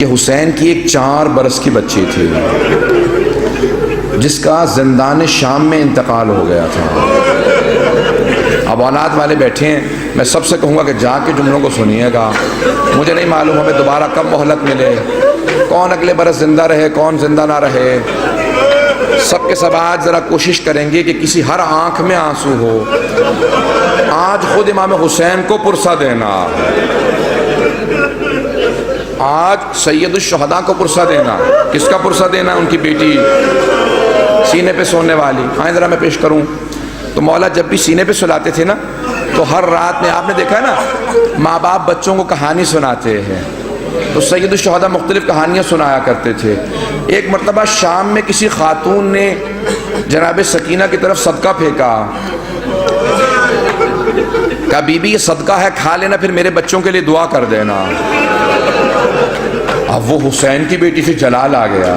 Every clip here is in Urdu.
کہ حسین کی ایک 4 برس کی بچی تھی جس کا زندان شام میں انتقال ہو گیا تھا۔ اب اولاد والے بیٹھے ہیں، میں سب سے کہوں گا کہ جا کے جملوں کو سنیے گا۔ مجھے نہیں معلوم ہمیں دوبارہ کب مہلت ملے، کون اگلے برس زندہ رہے کون زندہ نہ رہے۔ سب کے سب آج ذرا کوشش کریں گے کہ کسی ہر آنکھ میں آنسو ہو۔ آج خود امام حسین کو پرسہ دینا، آج سید الشہداء کو پرسہ دینا۔ کس کا پرسہ دینا؟ ان کی بیٹی سینے پہ سونے والی۔ آئیں ذرا میں پیش کروں۔ تو مولا جب بھی سینے پہ سلاتے تھے نا تو ہر رات میں آپ نے دیکھا ہے نا ماں باپ بچوں کو کہانی سناتے ہیں، تو سید الشہداء مختلف کہانیاں سنایا کرتے تھے۔ ایک مرتبہ شام میں کسی خاتون نے جناب سکینہ کی طرف صدقہ پھینکا، کہا بی بی یہ صدقہ ہے کھا لینا، پھر میرے بچوں کے لیے دعا کر دینا۔ اب وہ حسین کی بیٹی سے جلال آ گیا،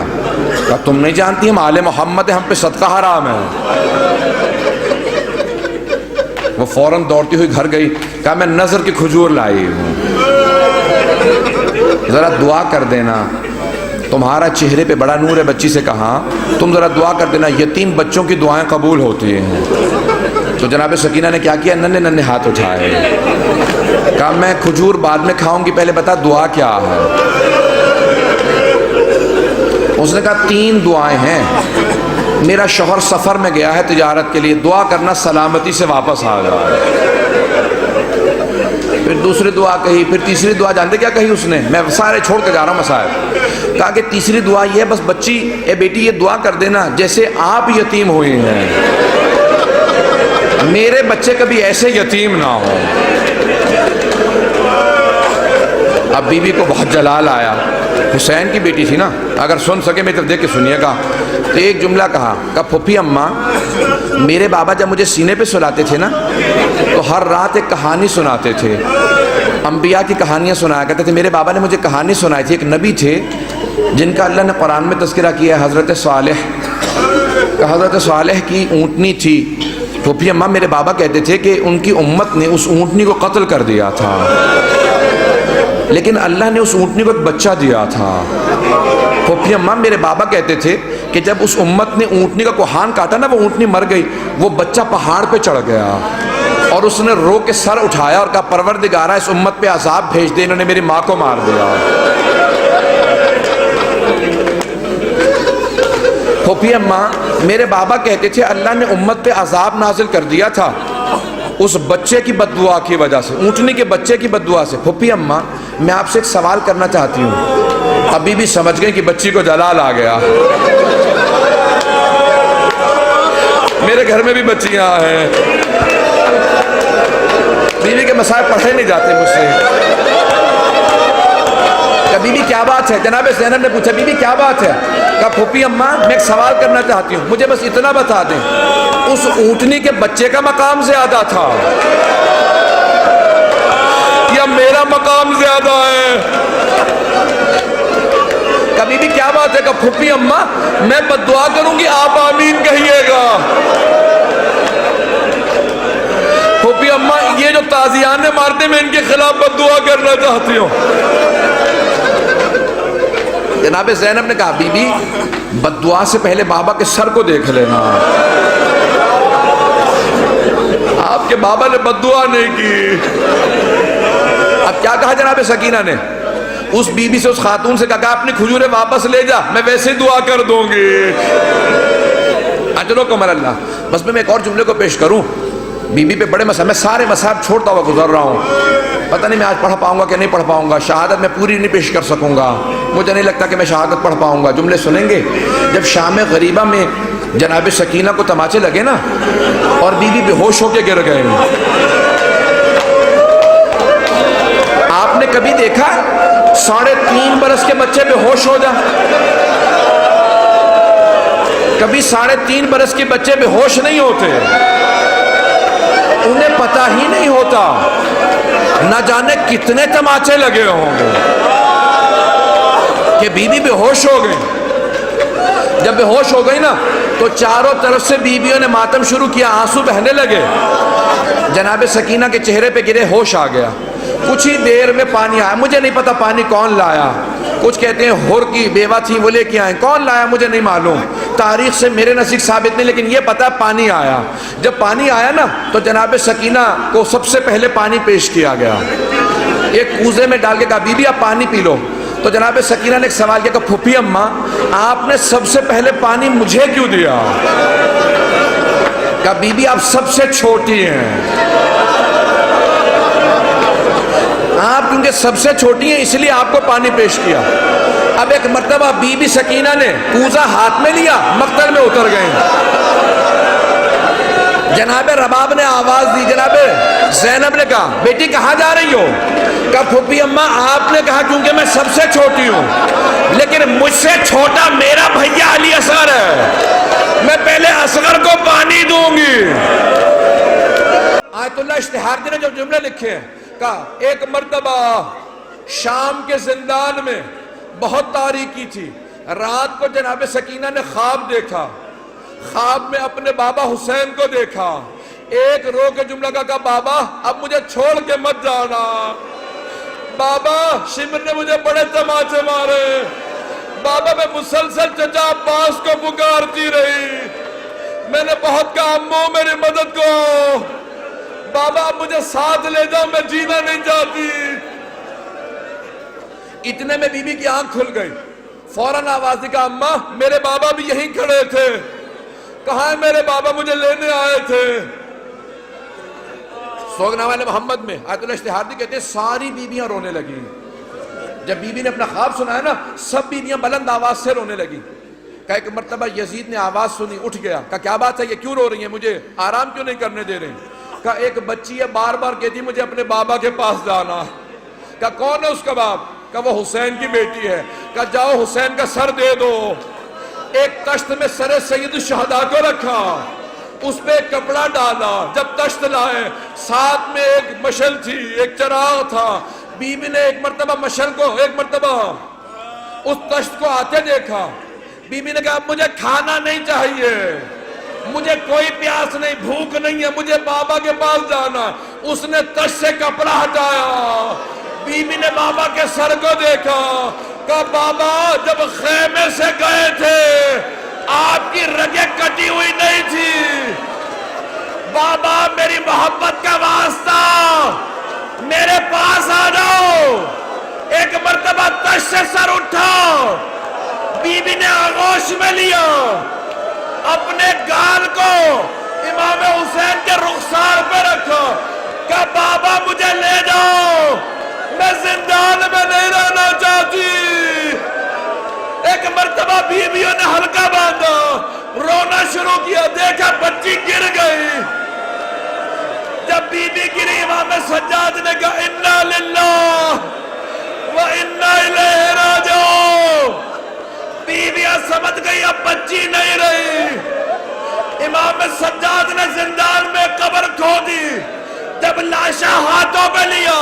کہا تم نہیں جانتی ہم آل محمد ہیں، ہم پہ صدقہ حرام ہے۔ وہ فوراً دوڑتی ہوئی گھر گئی، کہا میں نظر کی کھجور لائی ہوں، ذرا دعا کر دینا، تمہارا چہرے پہ بڑا نور ہے۔ بچی سے کہا تم ذرا دعا کر دینا، یتیم بچوں کی دعائیں قبول ہوتی ہیں۔ تو جناب سکینہ نے کیا کیا؟ ننھے ننھے ہاتھ اٹھائے، کہا میں کھجور بعد میں کھاؤں گی، پہلے بتا دعا کیا ہے۔ اس نے کہا 3 دعائیں ہیں، میرا شوہر سفر میں گیا ہے تجارت کے لیے، دعا کرنا سلامتی سے واپس آ جائے۔ پھر دوسری دعا کہی، پھر تیسری دعا جانتے کیا کہی اس نے؟ میں سارے چھوڑ کے جا رہا ہوں مسائل۔ کہا کہ تیسری دعا یہ ہے، بس بچی اے بیٹی یہ دعا کر دینا جیسے آپ یتیم ہوئی ہیں، میرے بچے کبھی ایسے یتیم نہ ہو۔ اب بی بی کو بہت جلال آیا، حسین کی بیٹی تھی نا، اگر سن سکے میری طرف دیکھ کے سنیے گا۔ تو ایک جملہ کہا پھوپھی اماں میرے بابا جب مجھے سینے پہ سلاتے تھے نا تو ہر رات ایک کہانی سناتے تھے، انبیاء کی کہانیاں سنایا کرتے تھے۔ میرے بابا نے مجھے کہانی سنائی تھی، ایک نبی تھے جن کا اللہ نے قرآن میں تذکرہ کیا ہے، حضرت صالح کا۔ حضرت صالح کی اونٹنی تھی، پھوپھی اماں میرے بابا کہتے تھے کہ ان کی امت نے اس اونٹنی کو قتل کر دیا تھا، لیکن اللہ نے اس اونٹنی کو ایک بچہ دیا تھا۔ پھوپھی اماں میرے بابا کہتے تھے کہ جب اس امت نے اونٹنی کا کوہان کاٹا نا، وہ اونٹنی مر گئی، وہ بچہ پہاڑ پہ چڑھ گیا اور اس نے رو کے سر اٹھایا اور کہا پروردگارا اس امت پہ عذاب بھیج دے، انہوں نے میری ماں کو مار دیا۔ پھوپھی اماں میرے بابا کہتے تھے اللہ نے امت پہ عذاب نازل کر دیا تھا اس بچے کی بددعا کی وجہ سے، اونٹنی کے بچے کی بددعا سے۔ پھوپھی اماں میں آپ سے ایک سوال کرنا چاہتی ہوں، ابھی بھی سمجھ گئے کہ بچی کو جلال آ گیا۔ میرے گھر میں بھی بچیاں ہیں، بیوی کے مسائل پڑھے نہیں جاتے مجھ سے۔ کہا بیوی کیا بات ہے؟ جناب زینب نے پوچھا بیوی کیا بات ہے؟ کہا پھوپھی اماں میں ایک سوال کرنا چاہتی ہوں، مجھے بس اتنا بتا دیں اس اونٹنی کے بچے کا مقام زیادہ تھا یا میرا مقام زیادہ ہے؟ کبھی بھی کیا بات ہے؟ کہ پھوپھی اماں میں بددعا کروں گی آپ آمین کہیے گا۔ پھوپھی اماں یہ جو تازیانے مارتے میں ان کے خلاف بددعا کرنا چاہتی ہوں۔ جناب زینب نے کہا بی بی بددعا سے پہلے بابا کے سر کو دیکھ لینا، آپ کے بابا نے بددعا نہیں کی۔ اب کیا کہا جناب سکینہ نے؟ اس بی بی سے اس خاتون سے کہا اپنی کھجوریں واپس لے جا، میں ویسے ہی دعا کر دوں گی۔ اجرکم اللہ۔ بس میں ایک اور جملے کو پیش کروں، بی بی پہ بڑے مسائل، میں سارے مسائل چھوڑتا ہوا گزر رہا ہوں، پتہ نہیں میں آج پڑھ پاؤں گا کہ نہیں پڑھ پاؤں گا، شہادت میں پوری نہیں پیش کر سکوں گا، مجھے نہیں لگتا کہ میں شہادت پڑھ پاؤں گا۔ جملے سنیں گے، جب شام غریبہ میں جناب سکینہ کو تماچے لگے نا اور بی بی بے ہوش ہو کے گر گئے، آپ نے کبھی دیکھا 3.5 برس کے بچے بے ہوش ہو جائیں؟ کبھی 3.5 برس کے بچے بے ہوش نہیں ہوتے، انہیں پتہ ہی نہیں ہوتا نہ جانے کتنے تماچے لگے ہوں گے کہ بی بی بے ہوش ہو گئی۔ جب بے ہوش ہو گئی نا تو چاروں طرف سے بیویوں نے ماتم شروع کیا، آنسو بہنے لگے، جناب سکینہ کے چہرے پہ گرے، ہوش آ گیا۔ کچھ ہی دیر میں پانی آیا، مجھے نہیں پتا پانی کون لایا، کچھ کہتے ہیں ہور کی بیوہ تھی وہ لے کے آئیں، کون لایا مجھے نہیں معلوم، تاریخ سے میرے نزدیک ثابت نہیں، لیکن یہ پتہ پانی آیا۔ جب پانی آیا نا تو جناب سکینہ کو سب سے پہلے پانی پیش کیا گیا، ایک کوزے میں ڈال کے کہا بی بی آپ پانی پی لو۔ تو جناب سکینہ نے ایک سوال کیا کہ پھوپھی اماں آپ نے سب سے پہلے پانی مجھے کیوں دیا؟ کہا بی بی آپ سب سے چھوٹی ہیں، آپ کیونکہ سب سے چھوٹی ہیں اس لیے آپ کو پانی پیش کیا۔ اب ایک مرتبہ بی بی سکینہ نے کوزہ ہاتھ میں لیا، مقتل میں اتر گئیں۔ جناب رباب نے آواز دی، جناب زینب نے کہا بیٹی کہاں جا رہی ہو؟ کہا پھوپھی اماں آپ نے کہا کیونکہ میں سب سے چھوٹی ہوں، لیکن مجھ سے چھوٹا میرا بھیا علی اصغر ہے، میں پہلے اصغر کو پانی دوں گی۔ آیت اللہ اشتہار نے جو جملے لکھے ہیں، کہا ایک مرتبہ شام کے زندان میں بہت تاریکی تھی، رات کو جناب سکینہ نے خواب دیکھا، خواب میں اپنے بابا حسین کو دیکھا، ایک رو کے جملہ کہا بابا اب مجھے چھوڑ کے مت جانا، بابا شمر نے مجھے بڑے تماچے مارے، بابا میں مسلسل چچا عباس کو پکارتی رہی، میں نے بہت کہا امو میری مدد کو، بابا اب مجھے ساتھ لے جاؤ میں جینا نہیں چاہتی۔ اتنے میں بی بی کی آنکھ کھل گئی، فوراً آواز دی کہا اماں میرے بابا بھی یہیں کھڑے تھے، کہاں ہے میرے بابا مجھے لینے آئے تھے۔ سوگنامہ محمد میں آیت اللہ اشتہار کہتے ہیں ساری بیویاں رونے لگی، جب بی بی نے اپنا خواب سنا ہے نا سب بیویاں بلند آواز سے رونے لگی۔ کہا ایک مرتبہ یزید نے آواز سنی، اٹھ گیا، کہا کیا بات ہے یہ کیوں رو رہی ہیں، مجھے آرام کیوں نہیں کرنے دے رہے ہیں؟ کہا ایک بچی ہے بار بار کہتی مجھے اپنے بابا کے پاس جانا۔ کہا کون ہے اس کا باپ؟ کہا وہ حسین کی بیٹی ہے۔ کہا جاؤ حسین کا سر دے دو۔ ایک تشت میں سر سید الشہداء کو رکھا، اس پہ ایک کپڑا ڈالا، جب تشت لائے ساتھ میں ایک مشل تھی، ایک چراغ تھا، بی بی نے ایک مرتبہ مشل کو ایک مرتبہ اس تشت کو آتے دیکھا، بی بی نے کہا مجھے کھانا نہیں چاہیے، مجھے کوئی پیاس نہیں، بھوک نہیں ہے، مجھے بابا کے پاس جانا۔ اس نے تشت سے کپڑا ہٹایا، بی بی نے بابا کے سر کو دیکھا، کہا بابا جب خیمے سے گئے تھے آپ کی رگیں کٹی ہوئی نہیں تھی، بابا میری محبت کا واسطہ میرے پاس آ جاؤ۔ ایک مرتبہ تشت سے سر اٹھا، بی بی نے آغوش میں لیا، اپنے گال کو امام حسین کے رخسار پہ رکھا، کہا بابا مجھے لے جاؤ، میں زندان میں نہیں رہنا چاہتی۔ ایک مرتبہ بیویوں نے ہلکا باندھا، رونا شروع کیا، دیکھا بچی گر گئی۔ جب بی بی گری امام سجاد نے کہا انا للہ و انا الیہ راجعون۔ بیویاں سمجھ گئی اب بچی نہیں رہی۔ امام سجاد نے زندان میں قبر کھودی، جب لاشا ہاتھوں پہ لیا